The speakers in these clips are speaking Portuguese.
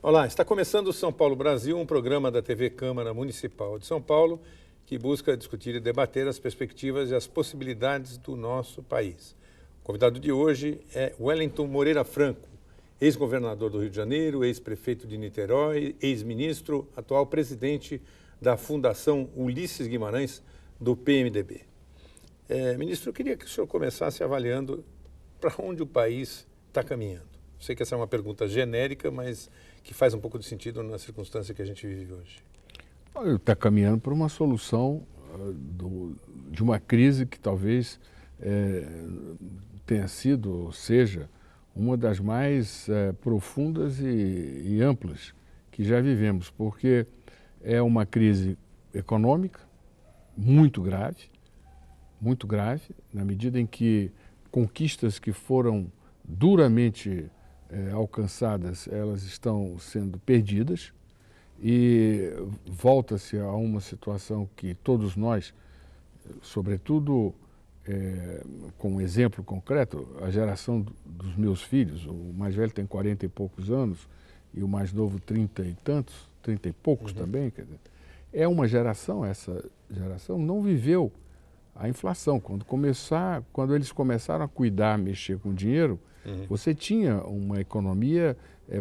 Olá, está começando o São Paulo Brasil, um programa da TV Câmara Municipal de São Paulo que busca discutir e debater as perspectivas e as possibilidades do nosso país. O convidado de hoje é Wellington Moreira Franco, ex-governador do Rio de Janeiro, ex-prefeito de Niterói, ex-ministro, atual presidente da Fundação Ulisses Guimarães, do PMDB. Ministro, eu queria que o senhor começasse avaliando para onde o país está caminhando. Sei que essa é uma pergunta genérica, mas que faz um pouco de sentido na circunstância que a gente vive hoje. Está caminhando para uma solução de uma crise que talvez tenha sido, ou seja, uma das mais profundas e amplas que já vivemos, porque é uma crise econômica muito grave, na medida em que conquistas que foram duramente alcançadas, elas estão sendo perdidas e volta-se a uma situação que todos nós, sobretudo com um exemplo concreto, a geração dos meus filhos, o mais velho tem 40 e poucos anos e o mais novo 30 e tantos, 30 e poucos também, quer dizer, é uma geração, essa geração não viveu a inflação. Quando eles começaram a cuidar, mexer com dinheiro, você tinha uma economia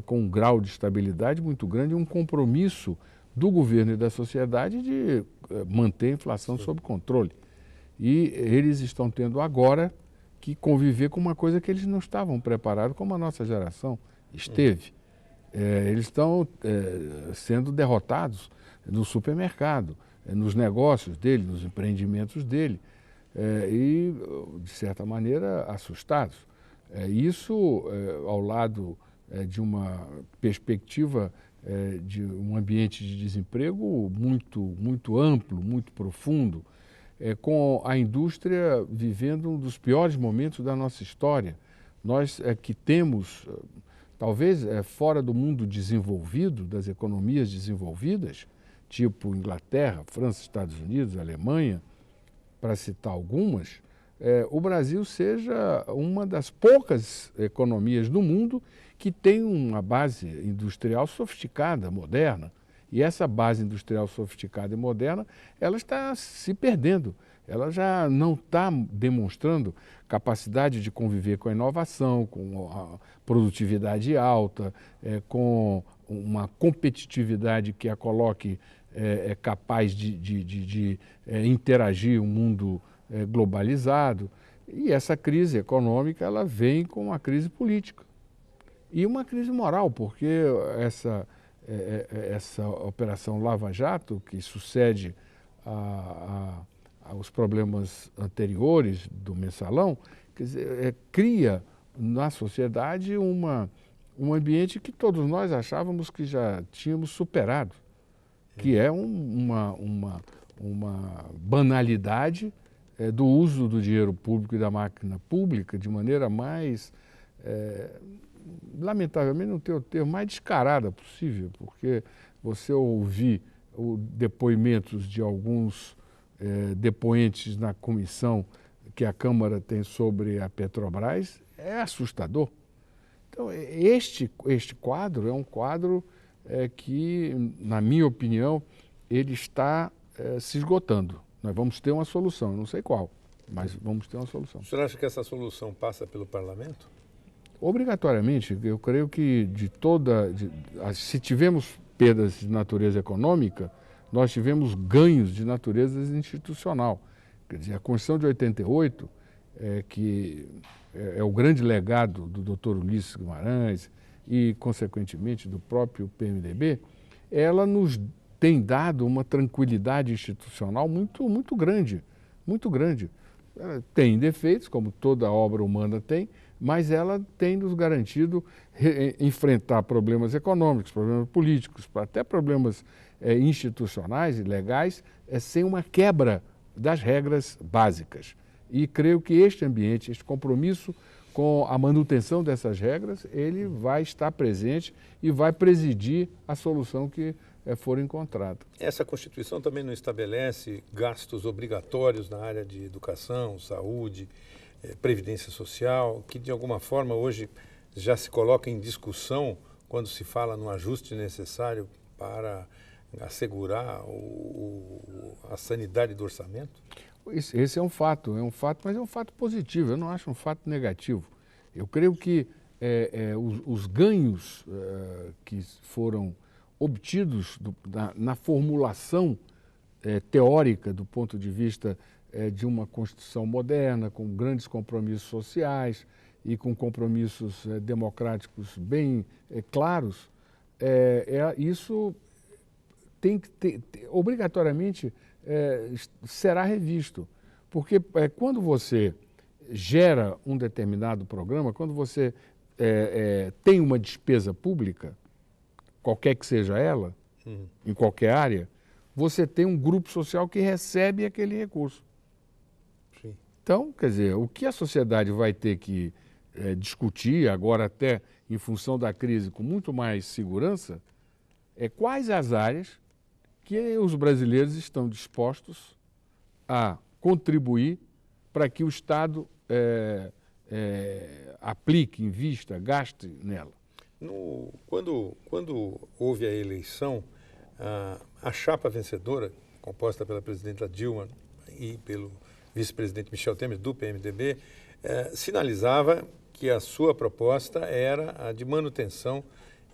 com um grau de estabilidade muito grande e um compromisso do governo e da sociedade de manter a inflação sob controle. E eles estão tendo agora que conviver com uma coisa que eles não estavam preparados, como a nossa geração esteve. Eles estão sendo derrotados no supermercado, nos negócios dele, nos empreendimentos dele, e, de certa maneira, assustados. Isso, ao lado de uma perspectiva de um ambiente de desemprego muito amplo, muito profundo, com a indústria vivendo um dos piores momentos da nossa história. Nós que temos, talvez fora do mundo desenvolvido, das economias desenvolvidas, tipo Inglaterra, França, Estados Unidos, Alemanha, para citar algumas, o Brasil seja uma das poucas economias do mundo que tem uma base industrial sofisticada, moderna. E essa base industrial sofisticada e moderna, ela está se perdendo. Ela já não está demonstrando capacidade de conviver com a inovação, com a produtividade alta, com uma competitividade que a coloque capaz de interagir um mundo globalizado. E essa crise econômica, ela vem com uma crise política e uma crise moral, porque essa operação Lava Jato, que sucede aos problemas anteriores do mensalão, quer dizer, cria na sociedade um ambiente que todos nós achávamos que já tínhamos superado, que é uma banalidade do uso do dinheiro público e da máquina pública de maneira mais, lamentavelmente não tenho o termo, mais descarada possível, porque você ouvir depoimentos de alguns depoentes na comissão que a Câmara tem sobre a Petrobras é assustador. Então, este quadro é um quadro que, na minha opinião, ele está se esgotando. Nós vamos ter uma solução, eu não sei qual, mas vamos ter uma solução. O senhor acha que essa solução passa pelo parlamento? Obrigatoriamente, eu creio que se tivemos perdas de natureza econômica, nós tivemos ganhos de natureza institucional. Quer dizer, a Constituição de 88, que é o grande legado do Dr. Ulisses Guimarães e, consequentemente, do próprio PMDB, ela nos tem dado uma tranquilidade institucional muito grande, muito grande. Ela tem defeitos, como toda obra humana tem, mas ela tem nos garantido enfrentar problemas econômicos, problemas políticos, até problemas institucionais e legais, sem uma quebra das regras básicas. E creio que este ambiente, este compromisso com a manutenção dessas regras, ele vai estar presente e vai presidir a solução que for encontrada. Essa Constituição também não estabelece gastos obrigatórios na área de educação, saúde, previdência social, que de alguma forma hoje já se coloca em discussão quando se fala no ajuste necessário para assegurar a sanidade do orçamento? Esse é um fato, mas é um fato positivo, eu não acho um fato negativo. Eu creio que os ganhos que foram obtidos na formulação teórica do ponto de vista de uma Constituição moderna, com grandes compromissos sociais e com compromissos democráticos bem claros, isso tem que obrigatoriamente será revisto. Porque quando você gera um determinado programa, quando você tem uma despesa pública, qualquer que seja ela, em qualquer área, você tem um grupo social que recebe aquele recurso. Sim. Então, quer dizer, o que a sociedade vai ter que discutir, agora até em função da crise com muito mais segurança, é quais as áreas que os brasileiros estão dispostos a contribuir para que o Estado aplique, invista, gaste nela. Quando houve a eleição, a chapa vencedora, composta pela presidenta Dilma e pelo vice-presidente Michel Temer, do PMDB, sinalizava que a sua proposta era a de manutenção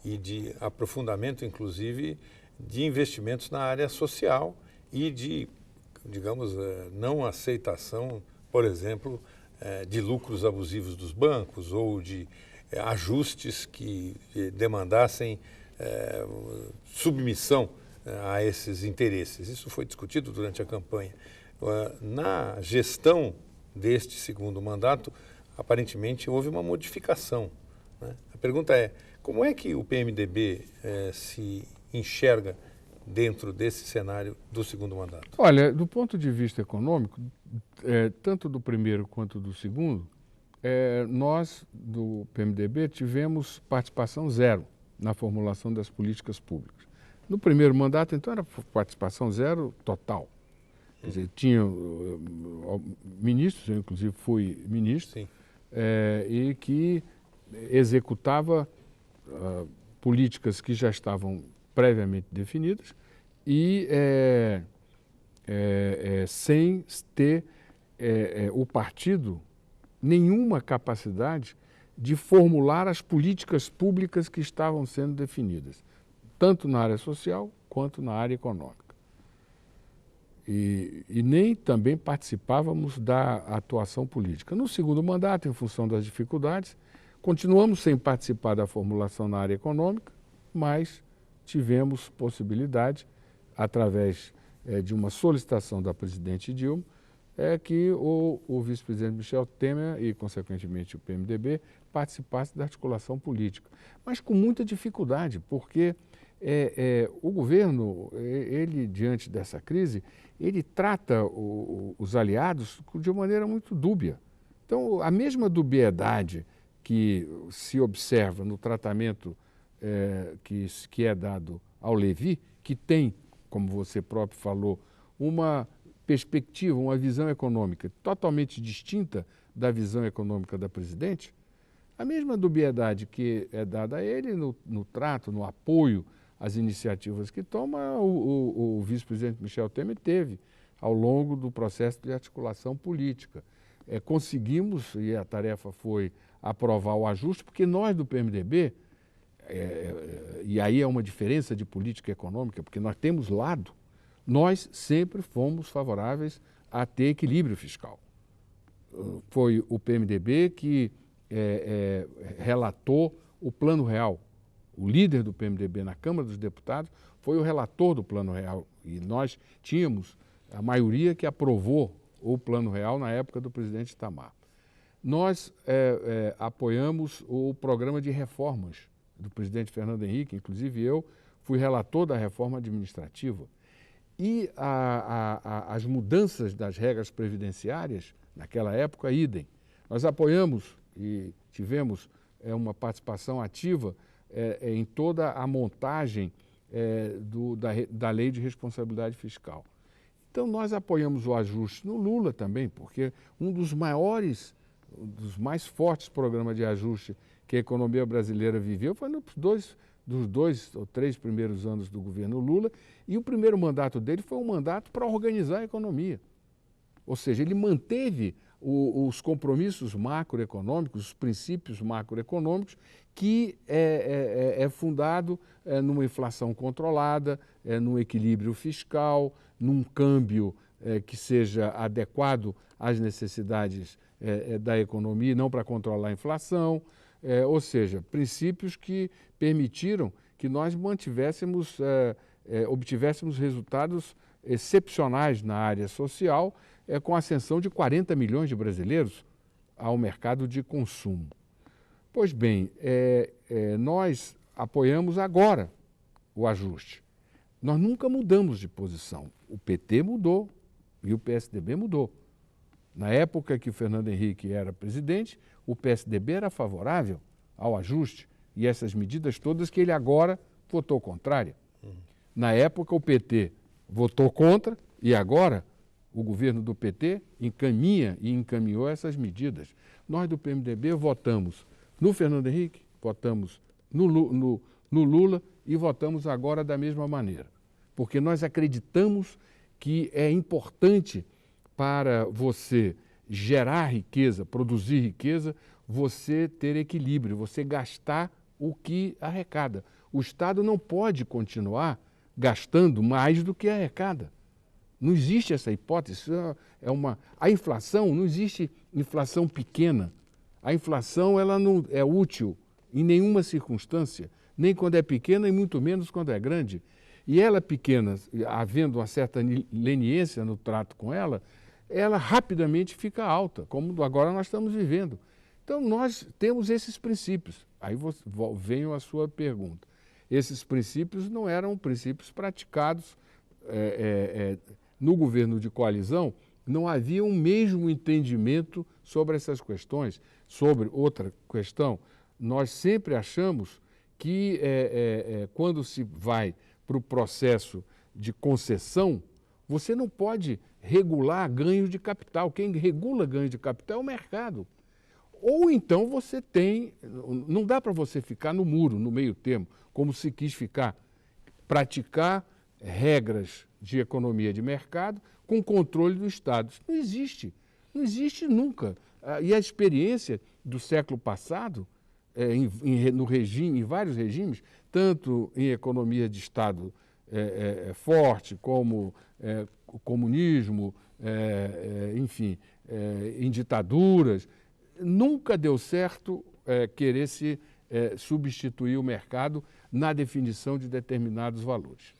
e de aprofundamento, inclusive, de investimentos na área social e de, digamos, não aceitação, por exemplo, de lucros abusivos dos bancos ou de ajustes que demandassem submissão a esses interesses. Isso foi discutido durante a campanha. Na gestão deste segundo mandato, aparentemente houve uma modificação, né? A pergunta é, como é que o PMDB se enxerga dentro desse cenário do segundo mandato? Olha, do ponto de vista econômico, tanto do primeiro quanto do segundo, nós, do PMDB, tivemos participação zero na formulação das políticas públicas. No primeiro mandato, então, era participação zero total. Quer dizer, tinha ministros, eu inclusive fui ministro, e que executava políticas que já estavam previamente definidas e sem ter o partido nenhuma capacidade de formular as políticas públicas que estavam sendo definidas, tanto na área social quanto na área econômica. E nem também participávamos da atuação política. No segundo mandato, em função das dificuldades, continuamos sem participar da formulação na área econômica, mas tivemos possibilidade, através de uma solicitação da presidente Dilma, que o vice-presidente Michel Temer e, consequentemente, o PMDB participasse da articulação política. Mas com muita dificuldade, porque o governo, ele, diante dessa crise, ele trata os aliados de uma maneira muito dúbia. Então, a mesma dubiedade que se observa no tratamento que é dado ao Levi, que tem, como você próprio falou, uma perspectiva, uma visão econômica totalmente distinta da visão econômica da presidente, a mesma dubiedade que é dada a ele no trato, no apoio às iniciativas que toma, o vice-presidente Michel Temer teve ao longo do processo de articulação política. Conseguimos, e a tarefa foi aprovar o ajuste, porque nós do PMDB, e aí é uma diferença de política econômica, porque nós temos lado, nós sempre fomos favoráveis a ter equilíbrio fiscal. Foi o PMDB que relatou o Plano Real. O líder do PMDB na Câmara dos Deputados foi o relator do Plano Real. E nós tínhamos a maioria que aprovou o Plano Real na época do presidente Itamar. Nós apoiamos o programa de reformas do presidente Fernando Henrique, inclusive eu fui relator da reforma administrativa. E as mudanças das regras previdenciárias, naquela época, idem. Nós apoiamos e tivemos uma participação ativa em toda a montagem da lei de responsabilidade fiscal. Então, nós apoiamos o ajuste no Lula também, porque um dos maiores dos mais fortes programas de ajuste que a economia brasileira viveu foi dos 2 ou 3 primeiros anos do governo Lula, e o primeiro mandato dele foi um mandato para organizar a economia. Ou seja, ele manteve os compromissos macroeconômicos, os princípios macroeconômicos, que é fundado numa inflação controlada, num equilíbrio fiscal, num câmbio que seja adequado às necessidades da economia, não para controlar a inflação, ou seja, princípios que permitiram que nós obtivéssemos resultados excepcionais na área social, com a ascensão de 40 milhões de brasileiros ao mercado de consumo. Pois bem, nós apoiamos agora o ajuste. Nós nunca mudamos de posição. O PT mudou e o PSDB mudou. Na época que o Fernando Henrique era presidente, o PSDB era favorável ao ajuste e essas medidas todas que ele agora votou contrária. Na época o PT votou contra e agora o governo do PT encaminha e encaminhou essas medidas. Nós do PMDB votamos no Fernando Henrique, votamos no Lula e votamos agora da mesma maneira. Porque nós acreditamos que é importante para você gerar riqueza, produzir riqueza, você ter equilíbrio, você gastar o que arrecada. O Estado não pode continuar gastando mais do que arrecada. Não existe essa hipótese. A inflação, não existe inflação pequena. A inflação ela não é útil em nenhuma circunstância, nem quando é pequena e muito menos quando é grande. E ela pequena, havendo uma certa leniência no trato com ela rapidamente fica alta, como agora nós estamos vivendo. Então nós temos esses princípios. Aí vem a sua pergunta. Esses princípios não eram princípios praticados no governo de coalizão, não havia um mesmo entendimento sobre essas questões. Sobre outra questão, nós sempre achamos que quando se vai para o processo de concessão, você não pode regular ganhos de capital. Quem regula ganhos de capital é o mercado. Ou então você não dá para você ficar no muro, no meio termo, como se quis ficar, praticar regras de economia de mercado com controle do Estado. Isso não existe nunca. E a experiência do século passado, em vários regimes, tanto em economia de Estado forte, como o comunismo, enfim, em ditaduras, nunca deu certo querer se substituir o mercado na definição de determinados valores.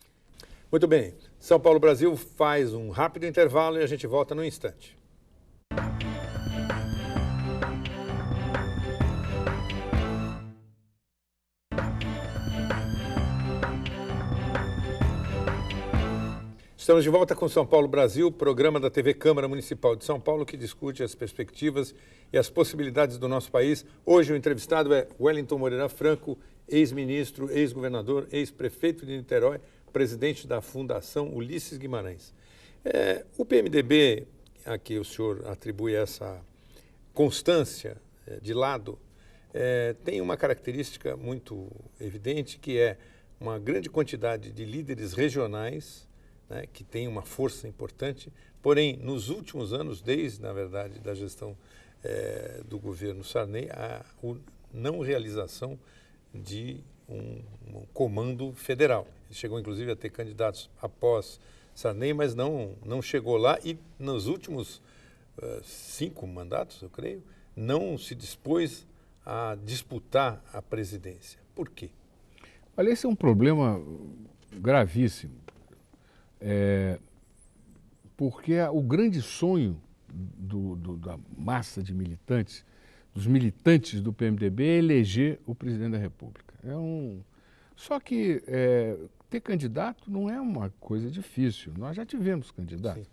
Muito bem. São Paulo Brasil faz um rápido intervalo e a gente volta num instante. Estamos de volta com São Paulo Brasil, programa da TV Câmara Municipal de São Paulo que discute as perspectivas e as possibilidades do nosso país. Hoje o entrevistado é Wellington Moreira Franco, ex-ministro, ex-governador, ex-prefeito de Niterói, presidente da Fundação Ulisses Guimarães. O PMDB, a que o senhor atribui essa constância de lado, tem uma característica muito evidente, que é uma grande quantidade de líderes regionais, né, que tem uma força importante, porém, nos últimos anos, desde, na verdade, da gestão do governo Sarney, a não realização de um comando federal. Ele chegou, inclusive, a ter candidatos após Sarney, mas não chegou lá e, nos últimos 5 mandatos, eu creio, não se dispôs a disputar a presidência. Por quê? Olha, esse é um problema gravíssimo. Porque o grande sonho da massa de militantes, dos militantes do PMDB, é eleger o presidente da República. Só que ter candidato não é uma coisa difícil. Nós já tivemos candidato. Sim.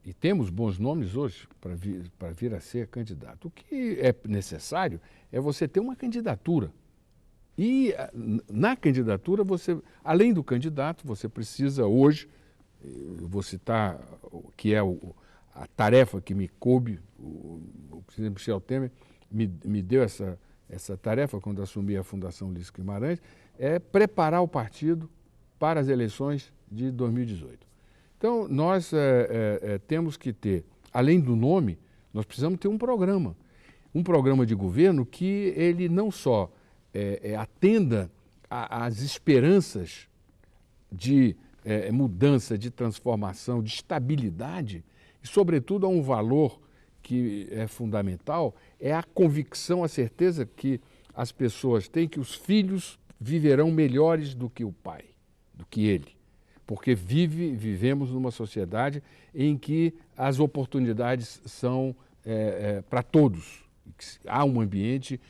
E temos bons nomes hoje para vir a ser candidato. O que é necessário é você ter uma candidatura. E na candidatura, além do candidato, você precisa hoje, eu vou citar que é a tarefa que me coube, o presidente Michel Temer me deu essa tarefa quando assumi a Fundação Ulisses Guimarães, é preparar o partido para as eleições de 2018. Então, nós temos que ter, além do nome, nós precisamos ter um programa de governo que ele não só atenda às esperanças de mudança, de transformação, de estabilidade, e, sobretudo, a um valor que é fundamental, é a convicção, a certeza que as pessoas têm que os filhos viverão melhores do que o pai, do que ele. Porque vivemos numa sociedade em que as oportunidades são para todos. Há um ambiente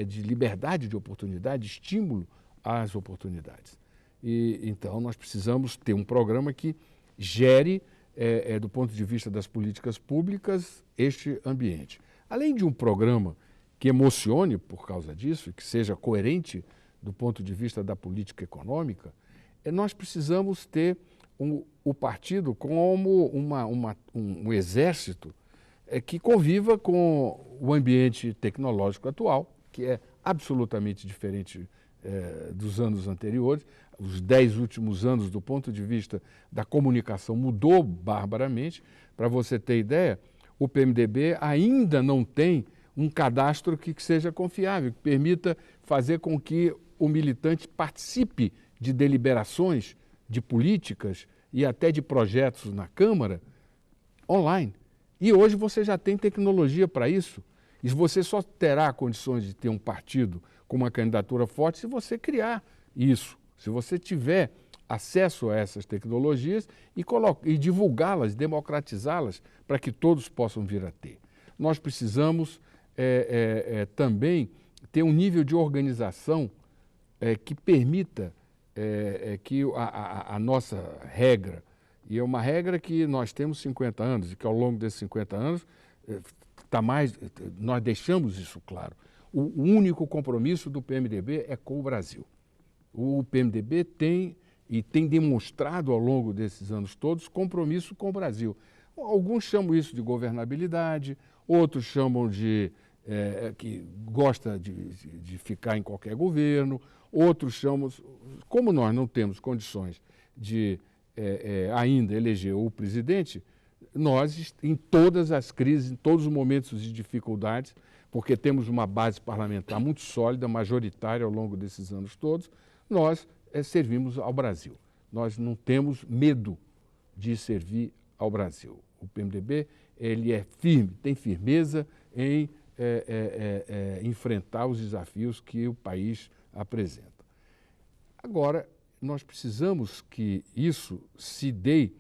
de liberdade de oportunidade, de estímulo às oportunidades. E, então, nós precisamos ter um programa que gere, do ponto de vista das políticas públicas, este ambiente. Além de um programa que emocione por causa disso, e que seja coerente do ponto de vista da política econômica, nós precisamos ter o partido como um exército que conviva com o ambiente tecnológico atual, que é absolutamente diferente dos anos anteriores. Os 10 últimos anos, do ponto de vista da comunicação, mudou barbaramente. Para você ter ideia, o PMDB ainda não tem um cadastro que seja confiável, que permita fazer com que o militante participe de deliberações, de políticas e até de projetos na Câmara online. E hoje você já tem tecnologia para isso. E você só terá condições de ter um partido com uma candidatura forte se você criar isso, se você tiver acesso a essas tecnologias e divulgá-las, democratizá-las, para que todos possam vir a ter. Nós precisamos também ter um nível de organização que permita que a nossa regra, e é uma regra que nós temos 50 anos, e que ao longo desses 50 anos nós deixamos isso claro. O único compromisso do PMDB é com o Brasil. O PMDB tem demonstrado ao longo desses anos todos compromisso com o Brasil. Alguns chamam isso de governabilidade, outros chamam que gosta de ficar em qualquer governo, outros chamam... Como nós não temos condições de ainda eleger o presidente, nós, em todas as crises, em todos os momentos de dificuldades, porque temos uma base parlamentar muito sólida, majoritária ao longo desses anos todos, nós servimos ao Brasil. Nós não temos medo de servir ao Brasil. O PMDB ele é firme, tem firmeza em enfrentar os desafios que o país apresenta. Agora, nós precisamos que isso se dê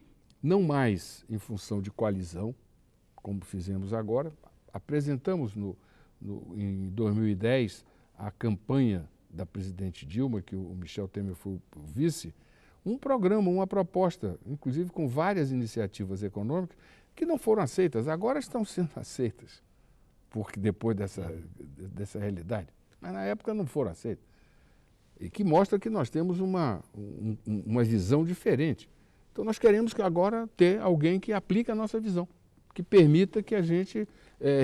não mais em função de coalizão, como fizemos agora. Apresentamos em 2010 a campanha da presidente Dilma, que o Michel Temer foi o vice, um programa, uma proposta, inclusive com várias iniciativas econômicas, que não foram aceitas, agora estão sendo aceitas, porque depois dessa realidade, mas na época não foram aceitas. E que mostra que nós temos uma visão diferente. Então nós queremos que agora ter alguém que aplique a nossa visão, que permita que a gente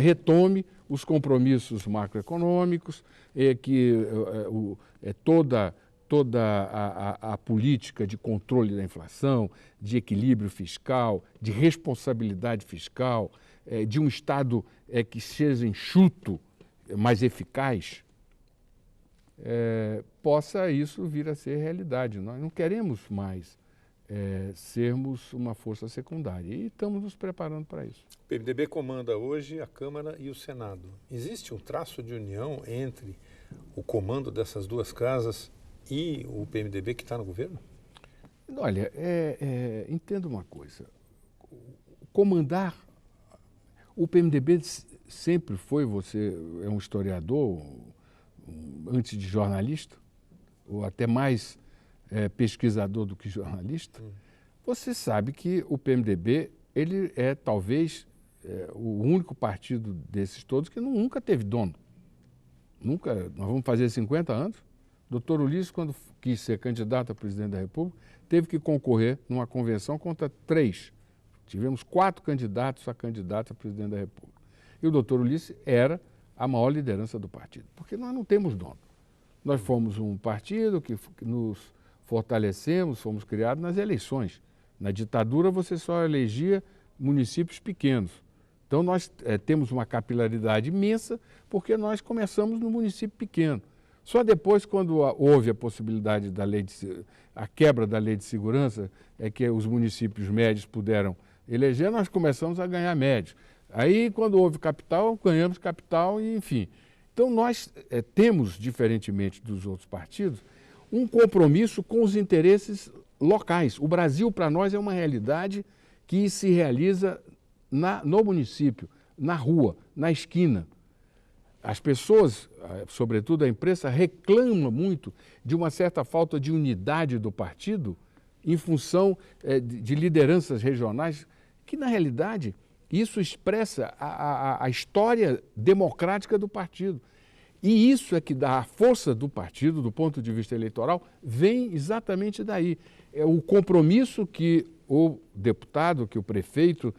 retome os compromissos macroeconômicos, que toda a política de controle da inflação, de equilíbrio fiscal, de responsabilidade fiscal, de um Estado que seja enxuto, mais eficaz, possa isso vir a ser realidade. Nós não queremos mais sermos uma força secundária e estamos nos preparando para isso. O PMDB comanda hoje a Câmara e o Senado. Existe um traço de união entre o comando dessas duas casas e o PMDB que está no governo? Olha, entenda uma coisa. Comandar... O PMDB sempre foi, você é um historiador, antes de jornalista, ou até mais pesquisador do que jornalista, você sabe que o PMDB ele é talvez o único partido desses todos que nunca teve dono. Nunca, nós vamos fazer 50 anos. Dr. Ulisses, quando quis ser candidato a presidente da República, teve que concorrer numa convenção contra 3 Tivemos 4 candidatos a candidato a presidente da República. E o doutor Ulisses era a maior liderança do partido, porque nós não temos dono. Nós fomos um partido que nos fortalecemos, fomos criados nas eleições. Na ditadura você só elegia municípios pequenos. Então nós temos uma capilaridade imensa porque nós começamos no município pequeno. Só depois, quando houve a possibilidade da a quebra da lei de segurança, é que os municípios médios puderam eleger, nós começamos a ganhar médios. Aí, quando houve capital, ganhamos capital e, enfim. Então, nós temos, diferentemente dos outros partidos, um compromisso com os interesses locais. O Brasil, para nós, é uma realidade que se realiza no município, na rua, na esquina. As pessoas, sobretudo a imprensa, reclamam muito de uma certa falta de unidade do partido em função de lideranças regionais, que, na realidade, isso expressa a história democrática do partido. E isso é que dá a força do partido, do ponto de vista eleitoral, vem exatamente daí. É o compromisso que o deputado, que o prefeito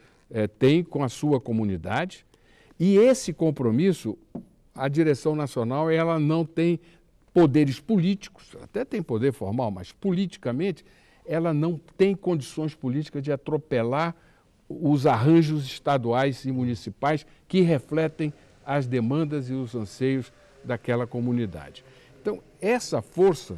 tem com a sua comunidade, e esse compromisso, a direção nacional, ela não tem poderes políticos, até tem poder formal, mas politicamente ela não tem condições políticas de atropelar os arranjos estaduais e municipais que refletem as demandas e os anseios daquela comunidade. Então, essa força,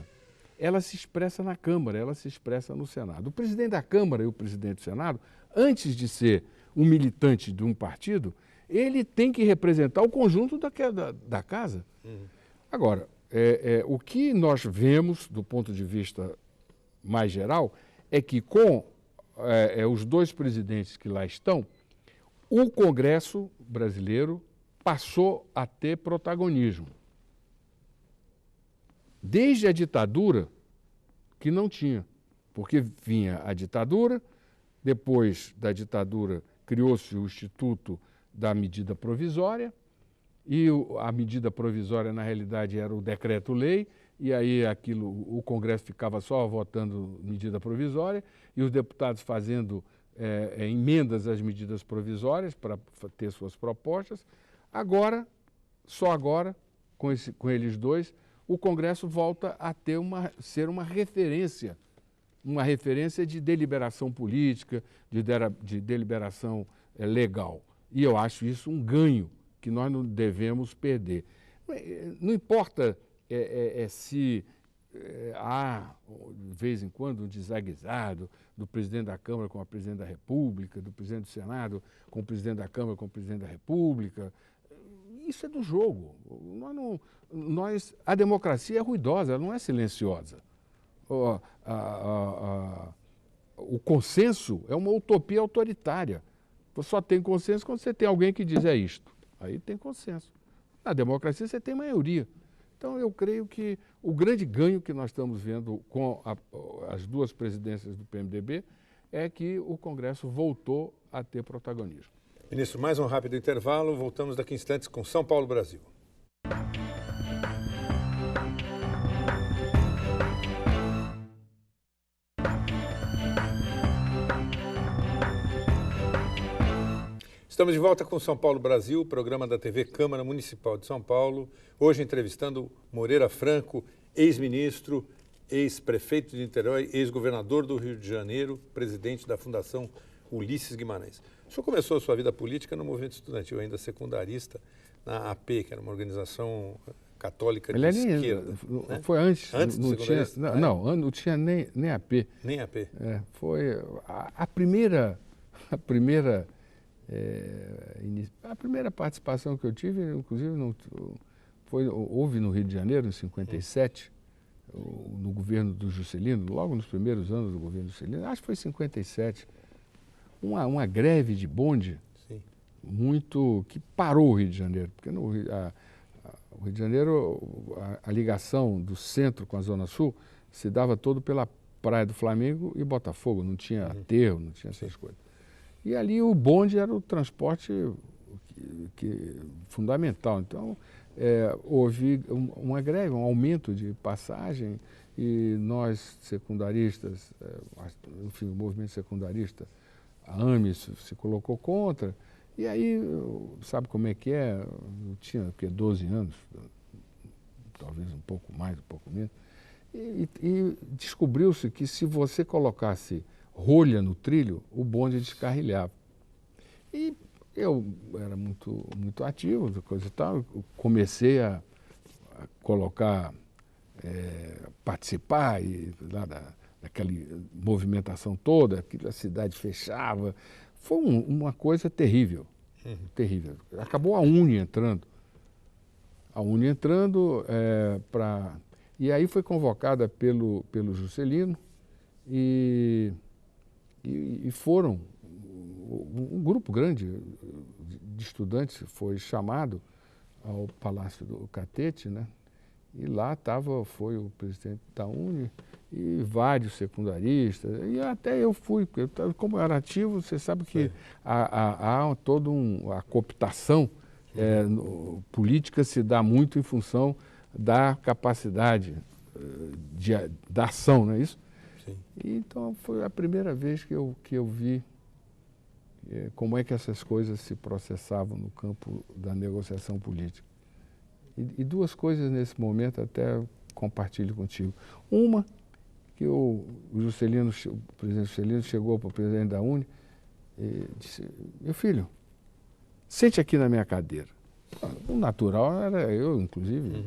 ela se expressa na Câmara, ela se expressa no Senado. O presidente da Câmara e o presidente do Senado, antes de ser um militante de um partido, ele tem que representar o conjunto da casa. Agora, o que nós vemos, do ponto de vista mais geral, é que com os 2 presidentes que lá estão, o Congresso brasileiro passou a ter protagonismo. Desde a ditadura, que não tinha, porque vinha a ditadura, depois da ditadura criou-se o Instituto da Medida Provisória, e a medida provisória, na realidade, era o decreto-lei, e aí o Congresso ficava só votando medida provisória, e os deputados fazendo emendas às medidas provisórias para ter suas propostas. Agora, só agora, com eles 2, o Congresso volta a ser uma referência de deliberação política, de deliberação legal. E eu acho isso um ganho que nós não devemos perder. Não importa se há, de vez em quando, um desaguisado do presidente da Câmara com a presidente da República, do presidente do Senado com o presidente da Câmara com o presidente da República. Isso é do jogo. A democracia é ruidosa, ela não é silenciosa. O consenso é uma utopia autoritária. Você só tem consenso quando você tem alguém que diz isto. Aí tem consenso. Na democracia você tem maioria. Então eu creio que o grande ganho que nós estamos vendo com as 2 presidências do PMDB é que o Congresso voltou a ter protagonismo. Ministro, mais um rápido intervalo. Voltamos daqui a instantes com São Paulo, Brasil. Estamos de volta com São Paulo Brasil, programa da TV Câmara Municipal de São Paulo. Hoje entrevistando Moreira Franco, ex-ministro, ex-prefeito de Niterói, ex-governador do Rio de Janeiro, presidente da Fundação Ulisses Guimarães. O senhor começou a sua vida política no movimento estudantil, ainda secundarista, na AP, que era uma organização católica de esquerda. Né? Foi antes. Antes do secundarista? Não tinha nem AP. Nem AP. Foi a primeira participação que eu tive, inclusive, houve no Rio de Janeiro, em 57, no governo do Juscelino, logo nos primeiros anos do governo do Juscelino, acho que foi em 57, uma greve de bonde. Sim. Que parou o Rio de Janeiro, porque o Rio de Janeiro, a ligação do centro com a Zona Sul se dava todo pela Praia do Flamengo e Botafogo, não tinha aterro, não tinha essas coisas. E ali o bonde era o transporte fundamental. Então, houve uma greve, um aumento de passagem, e nós, secundaristas, enfim, o movimento secundarista, a AME se colocou contra. E aí, sabe como é que é? Eu tinha 12 anos, talvez um pouco mais, um pouco menos. E descobriu-se que se você colocasse rolha no trilho, o bonde descarrilhava. E eu era muito ativo, coisa e tal, eu comecei a colocar, participar lá daquela movimentação toda, que a cidade fechava. Foi uma coisa terrível, terrível. Acabou a UNE entrando. A UNE entrando para... E aí foi convocada pelo Juscelino e foram, um grupo grande de estudantes foi chamado ao Palácio do Catete, né? E lá foi o presidente da UNE e vários secundaristas, e até eu fui, como eu era ativo, você sabe que há toda a cooptação política se dá muito em função da capacidade da ação, não é isso? Sim. E, então foi a primeira vez que eu vi como é que essas coisas se processavam no campo da negociação política. E duas coisas nesse momento até compartilho contigo. Uma, que o presidente Juscelino chegou para o presidente da UNE e disse: meu filho, sente aqui na minha cadeira. O natural era eu, inclusive,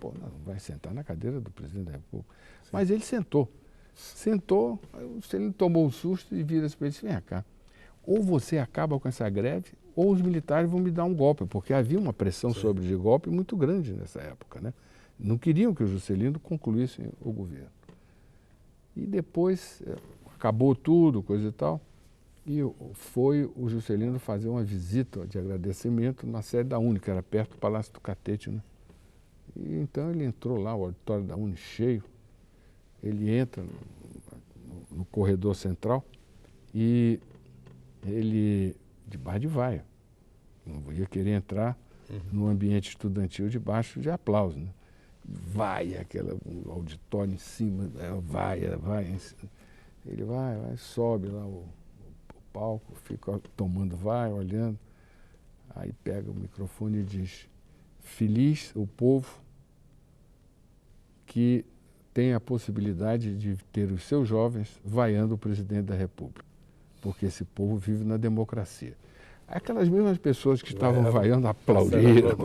não vai sentar na cadeira do presidente da República. Sim. Mas ele sentou. Sentou, o Juscelino tomou um susto e vira-se para ele e disse: vem cá, ou você acaba com essa greve, ou os militares vão me dar um golpe, porque havia uma pressão sobre de golpe muito grande nessa época, né? Não queriam que o Juscelino concluísse o governo. E depois acabou tudo, coisa e tal, e foi o Juscelino fazer uma visita de agradecimento na sede da UNE, que era perto do Palácio do Catete, né? E então ele entrou lá, o auditório da UNE cheio, ele entra no corredor central e ele, debaixo de vaia, não ia querer entrar no ambiente estudantil debaixo de aplauso, né? Vaia, o auditório em cima, vaia. Ele vai, sobe lá o palco, fica tomando vaia, olhando, aí pega o microfone e diz: feliz o povo que tem a possibilidade de ter os seus jovens vaiando o presidente da República, porque esse povo vive na democracia. Aquelas mesmas pessoas que estavam vaiando aplaudiram.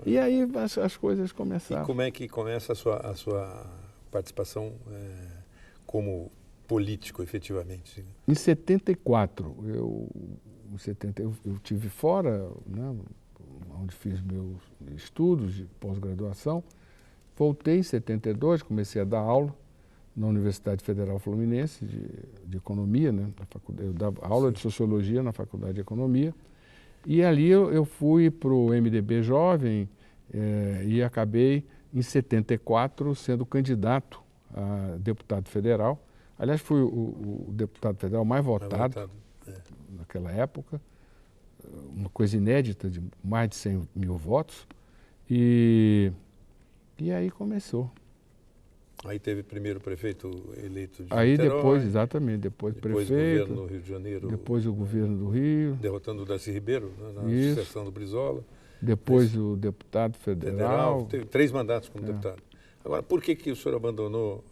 E aí as coisas começaram. E como é que começa a sua participação como político, efetivamente? Em 74, eu tive fora, né, onde fiz meus estudos de pós-graduação. Voltei em 72, comecei a dar aula na Universidade Federal Fluminense de Economia, né? Eu dava aula de Sociologia na Faculdade de Economia. E ali eu fui para o MDB Jovem e acabei, em 74, sendo candidato a deputado federal. Aliás, fui o deputado federal mais votado naquela época, uma coisa inédita, de mais de 100 mil votos. E aí começou. Aí teve primeiro prefeito eleito de Aí Niterói, depois, exatamente, depois prefeito. O governo no Rio de Janeiro. Depois o governo do Rio. Derrotando o Darcy Ribeiro, na sucessão do Brizola. Depois o deputado federal. Teve 3 mandatos como deputado. Agora, por que o senhor abandonou,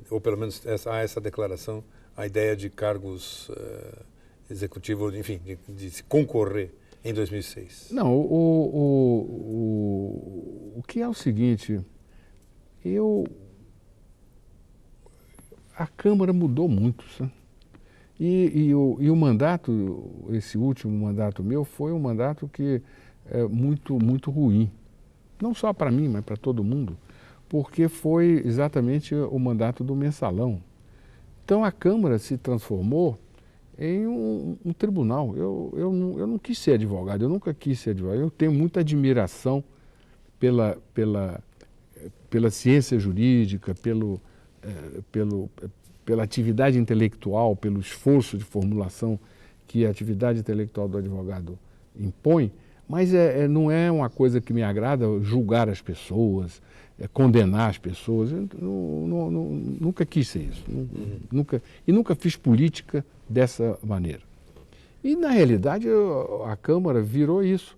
ou pelo menos há essa declaração, a ideia de cargos executivos, enfim, de se concorrer em 2006? Não, o que é o seguinte, a Câmara mudou muito, sabe? E o mandato, esse último mandato meu, foi um mandato que é muito ruim. Não só para mim, mas para todo mundo, porque foi exatamente o mandato do mensalão. Então a Câmara se transformou em um tribunal. Eu não quis ser advogado, eu nunca quis ser advogado. Eu tenho muita admiração pela ciência jurídica, pela atividade intelectual, pelo esforço de formulação que a atividade intelectual do advogado impõe, Mas não é uma coisa que me agrada julgar as pessoas, condenar as pessoas. Eu nunca quis ser isso. Nunca fiz política dessa maneira. E, na realidade, a Câmara virou isso.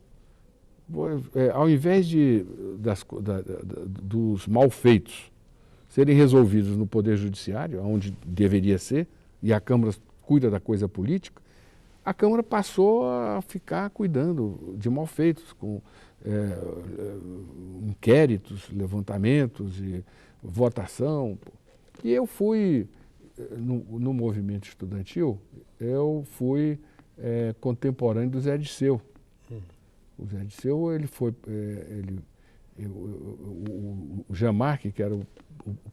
Ao invés dos malfeitos serem resolvidos no Poder Judiciário, onde deveria ser, e a Câmara cuida da coisa política, a Câmara passou a ficar cuidando de malfeitos, com inquéritos, levantamentos e votação. E eu fui, no movimento estudantil, eu fui contemporâneo do Zé Disseu. O Zé Disseu, ele foi, o Jean Marc, que era o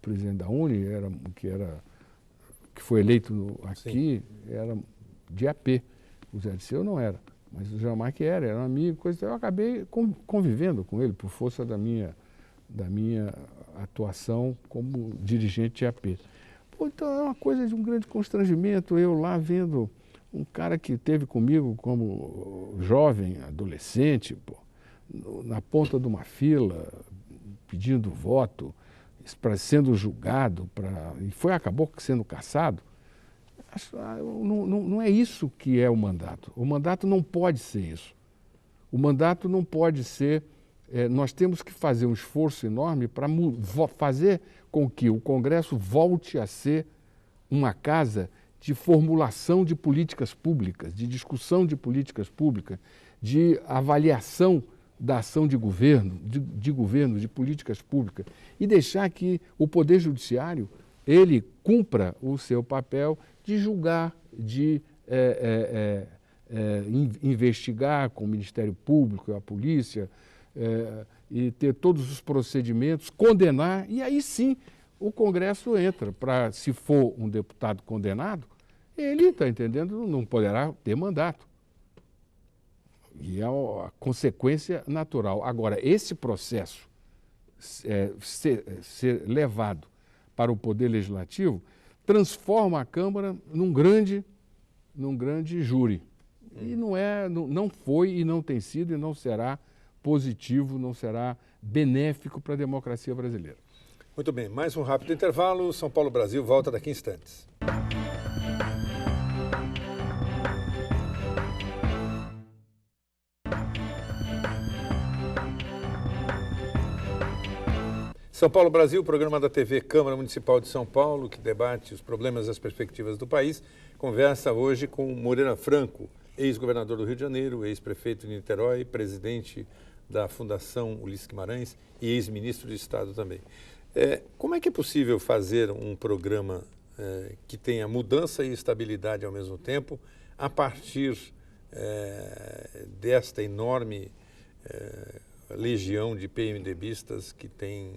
presidente da UNE, que foi eleito aqui, era de AP. O Zé Disseu não era, mas o Jean Marc era um amigo, coisa. Eu acabei convivendo com ele por força da minha atuação como dirigente de AP. Pô, então é uma coisa de um grande constrangimento, eu lá vendo um cara que esteve comigo como jovem, adolescente, pô, na ponta de uma fila, pedindo voto, sendo julgado, e acabou sendo cassado. Não é isso que é o mandato. O mandato não pode ser isso. O mandato não pode ser... nós temos que fazer um esforço enorme para fazer com que o Congresso volte a ser uma casa de formulação de políticas públicas, de discussão de políticas públicas, de avaliação da ação de governo, de políticas públicas, e deixar que o Poder Judiciário ele cumpra o seu papel de julgar, de investigar com o Ministério Público, a polícia, e ter todos os procedimentos, condenar, e aí sim o Congresso entra para, se for um deputado condenado, ele, está entendendo, não poderá ter mandato. E é a consequência natural. Agora, esse processo ser levado para o Poder Legislativo transforma a Câmara num grande júri. E não foi e não tem sido e não será positivo, não será benéfico para a democracia brasileira. Muito bem, mais um rápido intervalo. São Paulo Brasil volta daqui a instantes. São Paulo Brasil, programa da TV Câmara Municipal de São Paulo, que debate os problemas e as perspectivas do país, conversa hoje com Moreira Franco, ex-governador do Rio de Janeiro, ex-prefeito de Niterói, presidente da Fundação Ulisses Guimarães e ex-ministro de Estado também. Como é que é possível fazer um programa que tenha mudança e estabilidade ao mesmo tempo, a partir desta enorme legião de PMDBistas que tem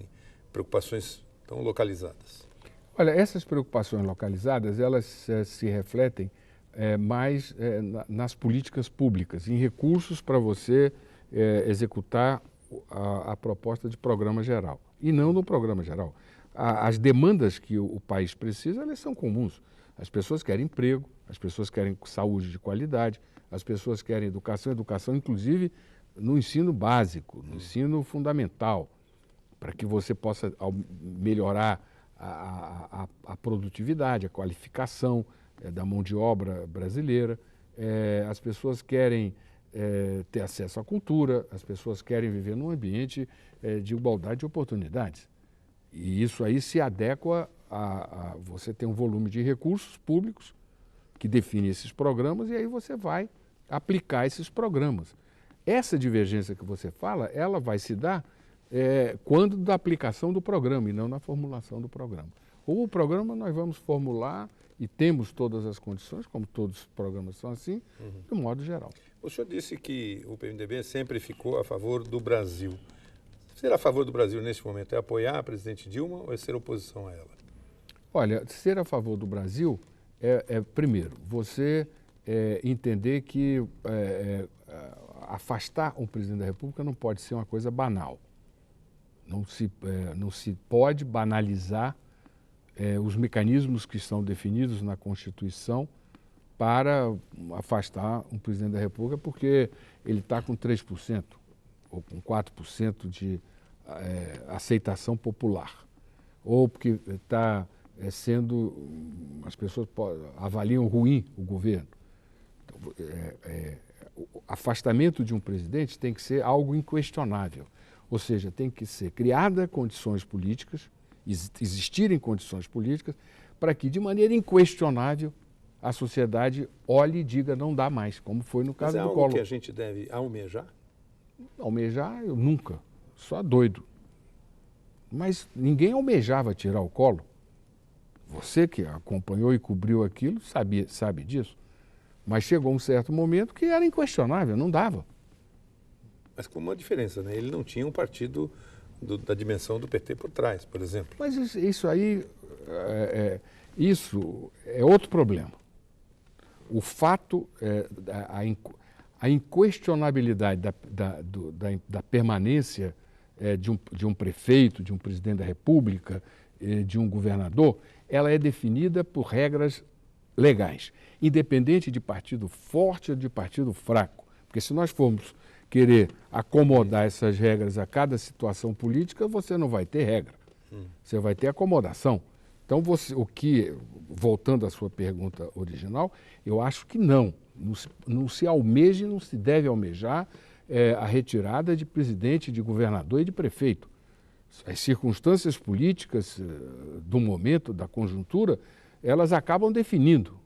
preocupações tão localizadas? Olha, essas preocupações localizadas, elas se refletem mais nas políticas públicas, em recursos para você executar a proposta de programa geral, e não no programa geral. As demandas que o país precisa, elas são comuns. As pessoas querem emprego, as pessoas querem saúde de qualidade, as pessoas querem educação inclusive no ensino básico, no ensino fundamental, para que você possa melhorar a produtividade, a qualificação da mão de obra brasileira. As pessoas querem ter acesso à cultura, as pessoas querem viver num ambiente de igualdade de oportunidades. E isso aí se adequa a você ter um volume de recursos públicos que define esses programas, e aí você vai aplicar esses programas. Essa divergência que você fala, ela vai se dar quando da aplicação do programa e não na formulação do programa. O programa nós vamos formular e temos todas as condições, como todos os programas são assim, de modo geral. O senhor disse que o PMDB sempre ficou a favor do Brasil. Ser a favor do Brasil neste momento é apoiar a presidente Dilma ou é ser oposição a ela? Olha, ser a favor do Brasil primeiro, você entender que afastar um presidente da República não pode ser uma coisa banal. Não se pode banalizar os mecanismos que estão definidos na Constituição para afastar um presidente da República, porque ele está com 3% ou com 4% de aceitação popular, ou porque está as pessoas avaliam ruim o governo. Então, o afastamento de um presidente tem que ser algo inquestionável, ou seja, tem que ser criada condições políticas, existirem condições políticas, para que de maneira inquestionável a sociedade olhe e diga não dá mais, como foi no caso do Collor. Mas é algo que a gente deve almejar? Almejar, eu nunca, só doido. Mas ninguém almejava tirar o Collor. Você que acompanhou e cobriu aquilo sabe disso. Mas chegou um certo momento que era inquestionável, não dava. Mas com uma diferença, né? Ele não tinha um partido da dimensão do PT por trás, por exemplo. Mas isso aí, isso é outro problema. O fato, a inquestionabilidade da permanência de um prefeito, de um presidente da República, de um governador, ela é definida por regras legais, independente de partido forte ou de partido fraco. Porque se nós formos querer acomodar essas regras a cada situação política, você não vai ter regra. Você vai ter acomodação. Então, voltando à sua pergunta original, eu acho que não se almeja e não se deve almejar a retirada de presidente, de governador e de prefeito. As circunstâncias políticas do momento, da conjuntura, elas acabam definindo.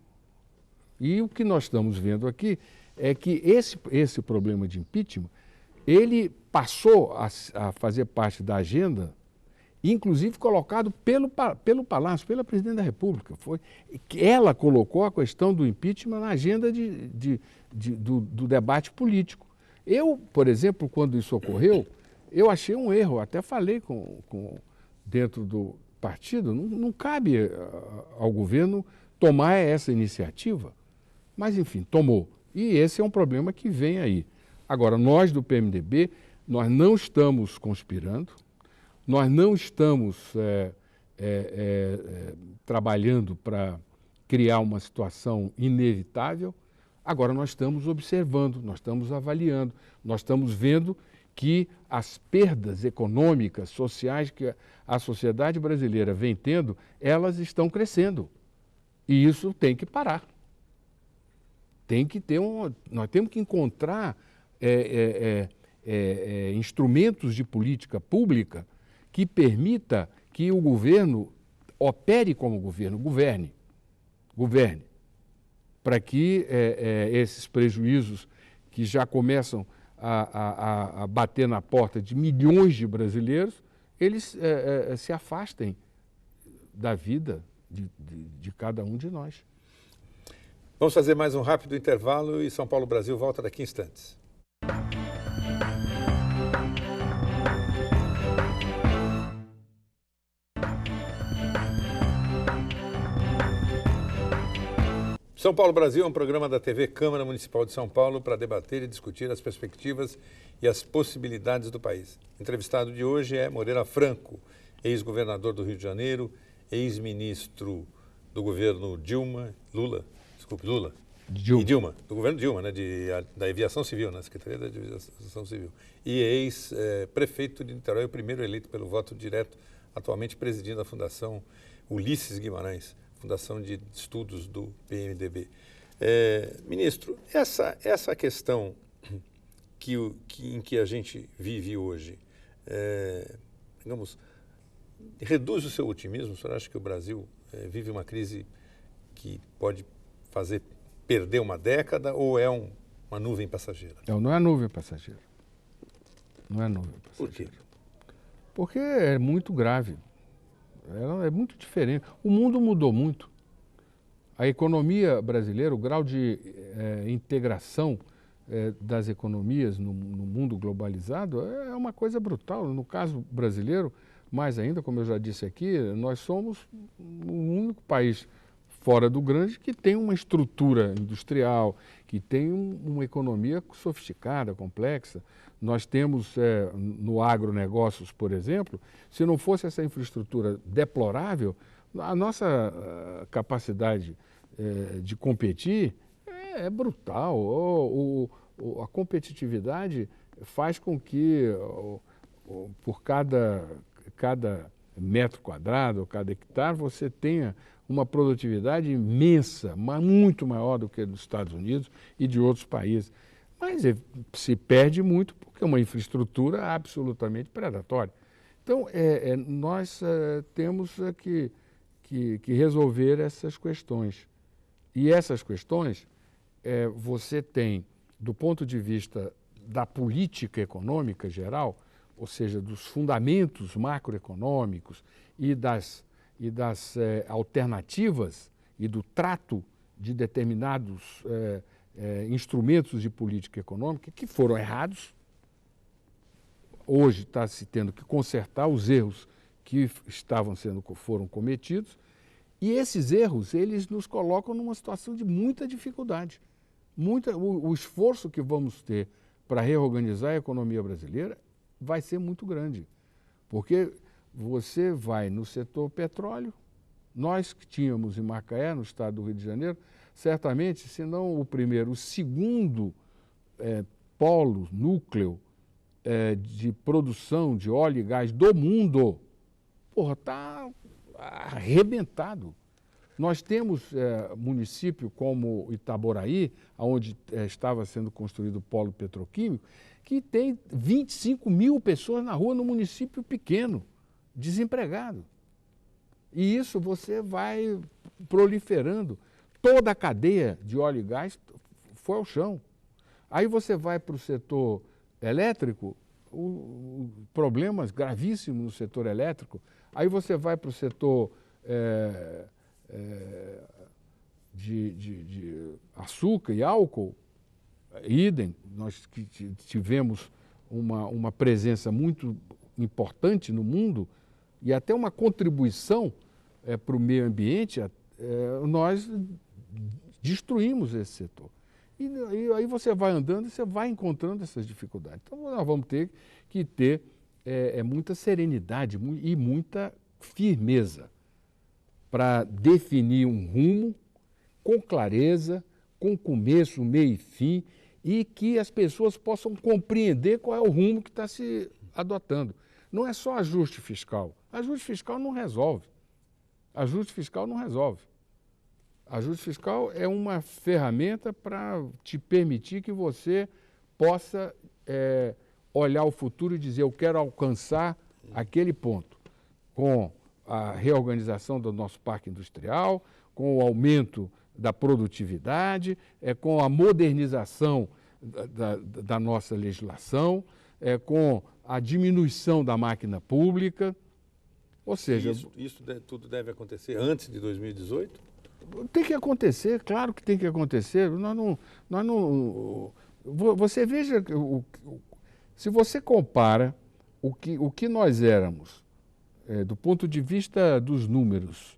E o que nós estamos vendo aqui é que esse problema de impeachment, ele passou a fazer parte da agenda, inclusive colocado pelo Palácio, pela Presidente da República. Ela colocou a questão do impeachment na agenda do debate político. Eu, por exemplo, quando isso ocorreu, eu achei um erro, até falei dentro do partido, não cabe ao governo tomar essa iniciativa. Mas, enfim, tomou. E esse é um problema que vem aí. Agora, nós do PMDB, nós não estamos conspirando, nós não estamos trabalhando para criar uma situação inevitável. Agora, nós estamos observando, nós estamos avaliando, nós estamos vendo que as perdas econômicas, sociais que a sociedade brasileira vem tendo, elas estão crescendo. E isso tem que parar. Nós temos que encontrar instrumentos de política pública que permita que o governo opere como governo, governe, para que esses prejuízos que já começam a bater na porta de milhões de brasileiros, eles se afastem da vida de cada um de nós. Vamos fazer mais um rápido intervalo e São Paulo Brasil volta daqui a instantes. São Paulo Brasil é um programa da TV Câmara Municipal de São Paulo para debater e discutir as perspectivas e as possibilidades do país. O entrevistado de hoje é Moreira Franco, ex-governador do Rio de Janeiro, ex-ministro do governo Lula, do governo Dilma, né, da Aviação Civil, na Secretaria da Aviação Civil, e ex-prefeito de Niterói, o primeiro eleito pelo voto direto, atualmente presidindo a Fundação Ulisses Guimarães, Fundação de Estudos do PMDB. Ministro, essa questão em que a gente vive hoje, digamos, reduz o seu otimismo? O senhor acha que o Brasil vive uma crise que pode fazer perder uma década ou é uma nuvem passageira? Não é nuvem passageira. Não é nuvem passageira. Por quê? Porque é muito grave. É muito diferente. O mundo mudou muito. A economia brasileira, o grau de integração das economias no mundo globalizado é uma coisa brutal. No caso brasileiro, mais ainda, como eu já disse aqui, nós somos o único país fora do grande que tem uma estrutura industrial, que tem uma economia sofisticada, complexa. Nós temos no agronegócios, por exemplo, se não fosse essa infraestrutura deplorável, a nossa capacidade de competir é brutal. A competitividade faz com que, por cada metro quadrado, ou cada hectare, você tenha uma produtividade imensa, muito maior do que dos Estados Unidos e de outros países. Mas se perde muito porque é uma infraestrutura absolutamente predatória. Então, nós temos que resolver essas questões. E essas questões, você tem, do ponto de vista da política econômica geral, ou seja, dos fundamentos macroeconômicos e das alternativas e do trato de determinados instrumentos de política econômica que foram errados. Hoje está se tendo que consertar os erros que foram cometidos, e esses erros eles nos colocam numa situação de muita dificuldade. O esforço que vamos ter para reorganizar a economia brasileira vai ser muito grande, porque você vai no setor petróleo, nós que tínhamos em Macaé, no estado do Rio de Janeiro, certamente, se não o primeiro, o segundo polo, núcleo de produção de óleo e gás do mundo, está arrebentado. Nós temos município como Itaboraí, onde estava sendo construído o polo petroquímico, que tem 25 mil pessoas na rua, num município pequeno, desempregado. E isso você vai proliferando. Toda a cadeia de óleo e gás foi ao chão. Aí você vai para o setor elétrico, problemas gravíssimos no setor elétrico. Aí você vai para o setor de açúcar e álcool, idem, nós tivemos uma presença muito importante no mundo e até uma contribuição para o meio ambiente, nós destruímos esse setor. E aí você vai andando e você vai encontrando essas dificuldades. Então nós vamos ter que ter muita serenidade e muita firmeza para definir um rumo com clareza, com começo, meio e fim, e que as pessoas possam compreender qual é o rumo que está se adotando. Não é só ajuste fiscal. Ajuste fiscal não resolve. Ajuste fiscal não resolve. Ajuste fiscal é uma ferramenta para te permitir que você possa olhar o futuro e dizer: eu quero alcançar aquele ponto, com a reorganização do nosso parque industrial, com o aumento da produtividade, com a modernização da nossa legislação, com a diminuição da máquina pública. Ou seja, isso tudo deve acontecer antes de 2018? Tem que acontecer, claro que tem que acontecer. Você veja, se você compara o que nós éramos, do ponto de vista dos números,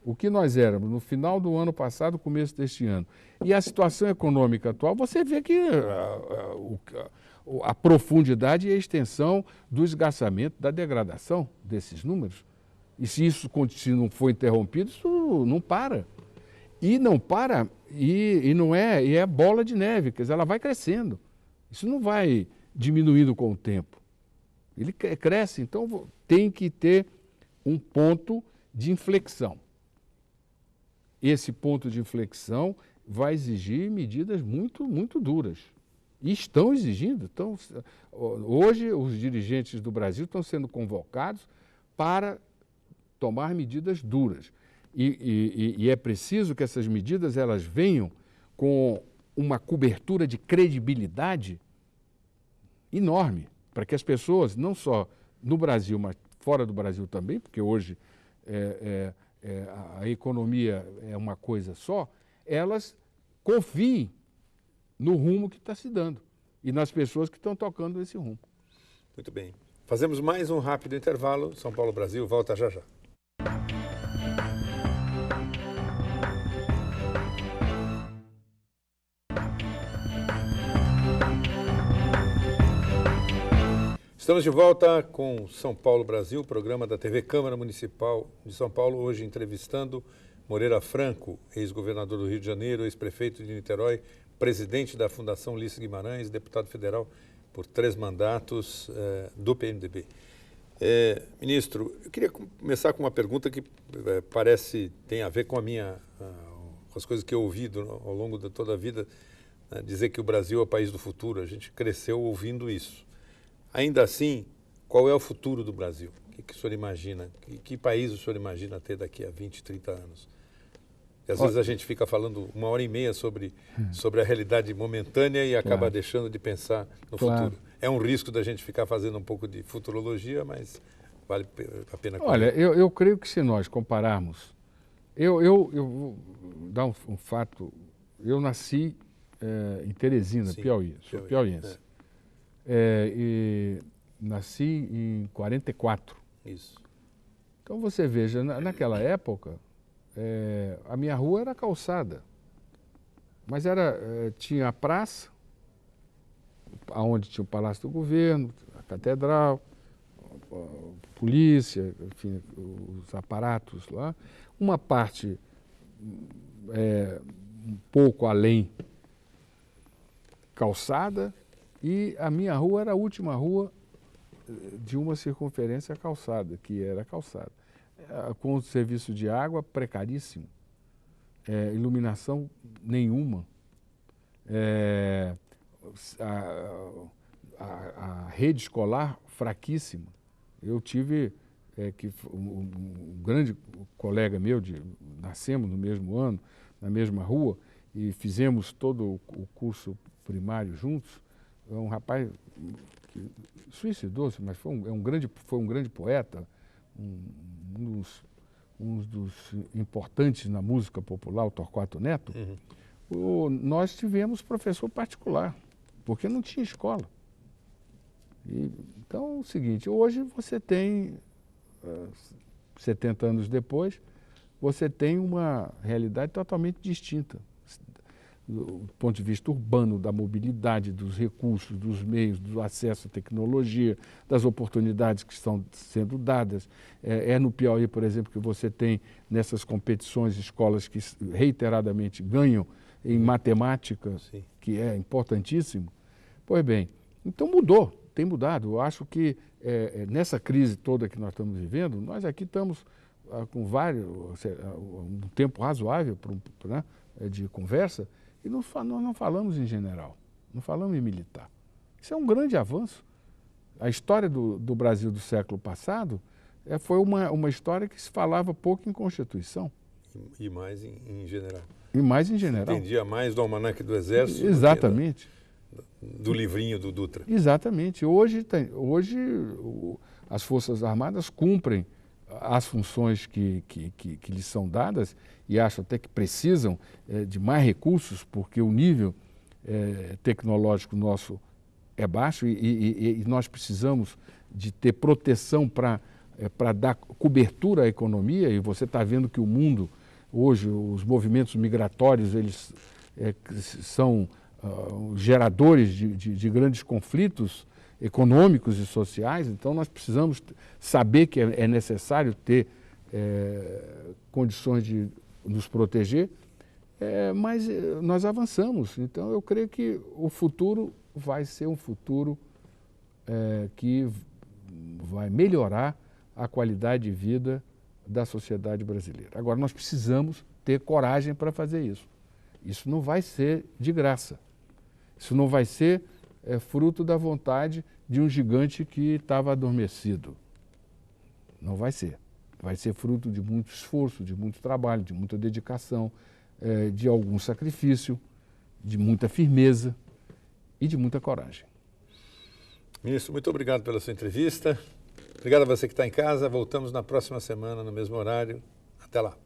o que nós éramos no final do ano passado, começo deste ano, e a situação econômica atual, você vê que a profundidade e a extensão do esgarçamento, da degradação desses números. E se isso não for interrompido, isso não para. E não para, e é bola de neve, quer dizer, ela vai crescendo. Isso não vai diminuindo com o tempo. Ele cresce, então tem que ter um ponto de inflexão. Esse ponto de inflexão vai exigir medidas muito, muito duras. E estão exigindo. Então, hoje, os dirigentes do Brasil estão sendo convocados para tomar medidas duras. E é preciso que essas medidas elas venham com uma cobertura de credibilidade enorme, para que as pessoas, não só no Brasil, mas fora do Brasil também, porque hoje a economia é uma coisa só, elas confiem no rumo que está se dando e nas pessoas que estão tocando esse rumo. Muito bem. Fazemos mais um rápido intervalo. São Paulo Brasil volta já já. Estamos de volta com São Paulo Brasil, programa da TV Câmara Municipal de São Paulo, hoje entrevistando Moreira Franco, ex-governador do Rio de Janeiro, ex-prefeito de Niterói, presidente da Fundação Ulisses Guimarães, deputado federal por 3 mandatos do PMDB. Ministro, eu queria começar com uma pergunta que tem a ver com com as coisas que eu ouvi ao longo de toda a vida, né, dizer que o Brasil é o país do futuro. A gente cresceu ouvindo isso. Ainda assim, qual é o futuro do Brasil? O que o senhor imagina? Que país o senhor imagina ter daqui a 20, 30 anos? E às vezes a gente fica falando 1h30 sobre a realidade momentânea e acaba deixando de pensar no futuro. É um risco da gente ficar fazendo um pouco de futurologia, mas vale a pena. Olha, eu creio que se nós compararmos... Eu vou dar um fato. Eu nasci em Teresina, sim, Piauí. Sou piauiense. E nasci em 44. Isso. Então você veja, naquela época, a minha rua era calçada. Mas tinha a praça, onde tinha o Palácio do Governo, a Catedral, a polícia, enfim, os aparatos lá. Uma parte um pouco além calçada, e a minha rua era a última rua de uma circunferência calçada, que era calçada, com o serviço de água precaríssimo, iluminação nenhuma, a rede escolar fraquíssima. Eu tive um grande colega meu, nascemos no mesmo ano, na mesma rua, e fizemos todo o curso primário juntos. Um rapaz que suicidou-se, mas foi um grande poeta, um dos importantes na música popular, o Torquato Neto. Nós tivemos professor particular, porque não tinha escola. Então é o seguinte, hoje você tem, 70 anos depois, você tem uma realidade totalmente distinta. Do ponto de vista urbano, da mobilidade, dos recursos, dos meios, do acesso à tecnologia, das oportunidades que estão sendo dadas. No Piauí, por exemplo, que você tem nessas competições escolas que reiteradamente ganham em matemática, sim, que é importantíssimo. Pois bem, então tem mudado. Eu acho que nessa crise toda que nós estamos vivendo, nós aqui estamos com um tempo razoável de conversa, e nós não falamos em general, não falamos em militar. Isso é um grande avanço. A história do Brasil do século passado foi uma história que se falava pouco em Constituição. E mais em general. E mais em general. Se entendia mais do almanaque do Exército. Exatamente. Do livrinho do Dutra. Exatamente. Hoje as Forças Armadas cumprem as funções que lhes são dadas, e acho até que precisam de mais recursos, porque o nível tecnológico nosso é baixo, e nós precisamos de ter proteção para dar cobertura à economia. E você está vendo que o mundo, hoje, os movimentos migratórios, eles são geradores de grandes conflitos econômicos e sociais. Então nós precisamos saber que é necessário ter condições de nos proteger, mas nós avançamos. Então eu creio que o futuro vai ser um futuro que vai melhorar a qualidade de vida da sociedade brasileira. Agora, nós precisamos ter coragem para fazer isso. Isso não vai ser de graça. Isso não vai ser fruto da vontade de um gigante que estava adormecido. Não vai ser. Vai ser fruto de muito esforço, de muito trabalho, de muita dedicação, de algum sacrifício, de muita firmeza e de muita coragem. Ministro, muito obrigado pela sua entrevista. Obrigado a você que está em casa. Voltamos na próxima semana, no mesmo horário. Até lá.